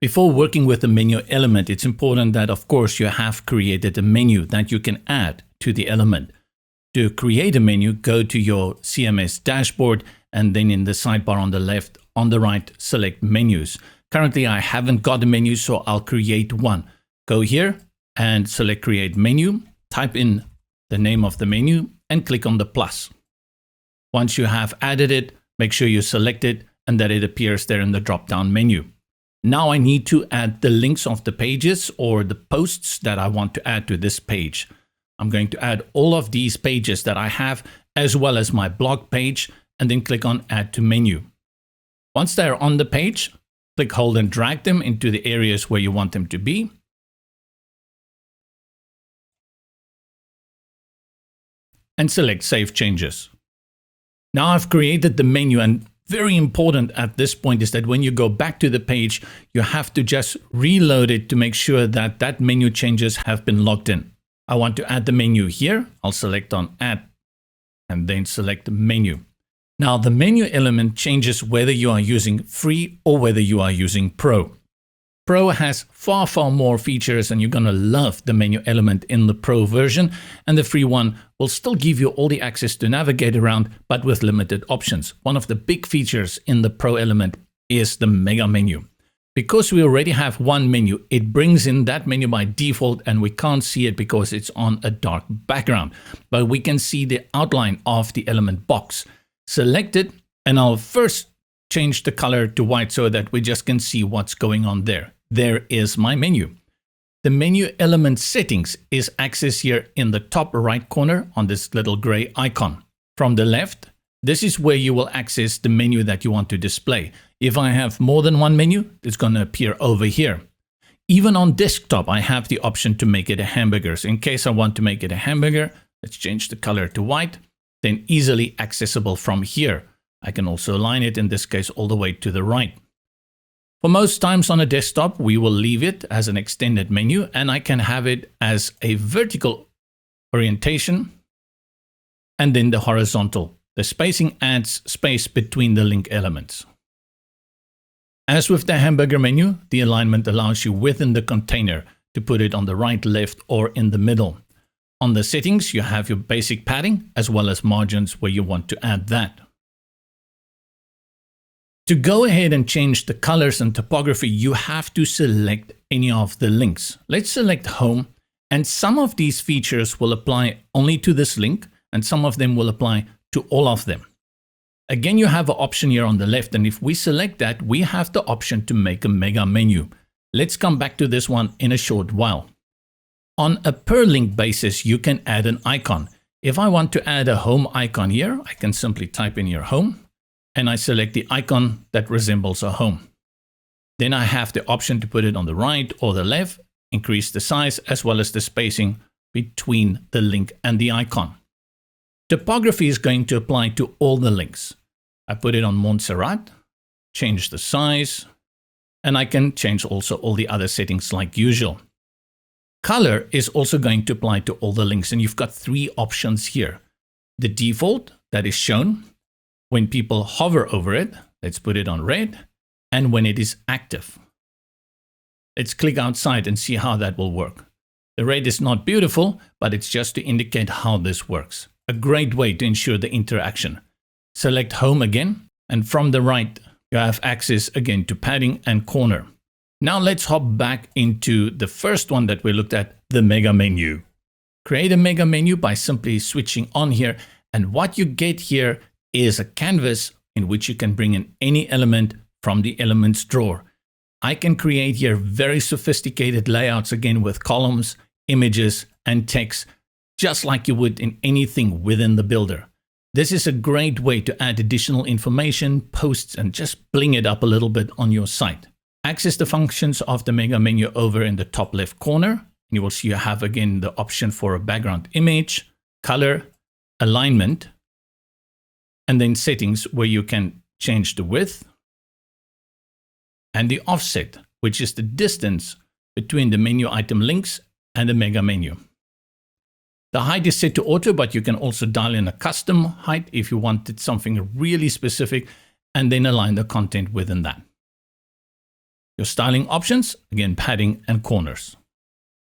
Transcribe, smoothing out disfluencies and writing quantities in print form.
Before working with the menu element, it's important that, of course, you have created a menu that you can add to the element. To create a menu, go to your CMS dashboard and then in the sidebar on the left, on the right, select menus. Currently, I haven't got a menu, so I'll create one. Go here and select create menu, type in the name of the menu and click on the plus. Once you have added it, make sure you select it and that it appears there in the drop-down menu. Now I need to add the links of the pages or the posts that I want to add to this page. I'm going to add all of these pages that I have as well as my blog page and then click on add to menu. Once they're on the page, click, hold and drag them into the areas where you want them to be. And select Save Changes. Now I've created the menu, and very important at this point is that when you go back to the page, you have to just reload it to make sure that that menu changes have been logged in. I want to add the menu here. I'll select on Add and then select Menu. Now the menu element changes whether you are using free or whether you are using Pro. Pro has far more features and you're going to love the menu element in the Pro version, and the free one will still give you all the access to navigate around but with limited options. One of the big features in the Pro element is the mega menu. Because we already have one menu, it brings in that menu by default and we can't see it because it's on a dark background. But we can see the outline of the element box. Select it and I'll first change the color to white so that we just can see what's going on there. There is my menu. The menu element settings is accessed here in the top right corner on this little gray icon. From the left, this is where you will access the menu that you want to display. If I have more than one menu, it's going to appear over here. Even on desktop, I have the option to make it a hamburger. So in case I want to make it a hamburger, let's change the color to white, then easily accessible from here. I can also align it, in this case, all the way to the right. For most times on a desktop, we will leave it as an extended menu, and I can have it as a vertical orientation and then the horizontal. The spacing adds space between the link elements. As with the hamburger menu, the alignment allows you within the container to put it on the right, left, or in the middle. On the settings, you have your basic padding as well as margins where you want to add that. To go ahead and change the colors and typography, you have to select any of the links. Let's select home, and some of these features will apply only to this link and some of them will apply to all of them. Again, you have an option here on the left, and if we select that, we have the option to make a mega menu. Let's come back to this one in a short while. On a per link basis, you can add an icon. If I want to add a home icon here, I can simply type in your home. And I select the icon that resembles a home. Then I have the option to put it on the right or the left, increase the size as well as the spacing between the link and the icon. Typography is going to apply to all the links. I put it on Montserrat, change the size, and I can change also all the other settings like usual. Color is also going to apply to all the links, and you've got three options here. The default that is shown when people hover over it, let's put it on red, and when it is active. Let's click outside and see how that will work. The red is not beautiful, but it's just to indicate how this works. A great way to ensure the interaction. Select home again, and from the right, you have access again to padding and corner. Now let's hop back into the first one that we looked at, the mega menu. Create a mega menu by simply switching on here, and what you get here is a canvas in which you can bring in any element from the elements drawer. I can create here very sophisticated layouts again with columns, images, and text, just like you would in anything within the builder. This is a great way to add additional information, posts, and just bling it up a little bit on your site. Access the functions of the mega menu over in the top left corner. And you will see you have again the option for a background image, color, alignment, and then settings where you can change the width and the offset, which is the distance between the menu item links and the mega menu. The height is set to auto, but you can also dial in a custom height if you wanted something really specific and then align the content within that. Your styling options, again, padding and corners.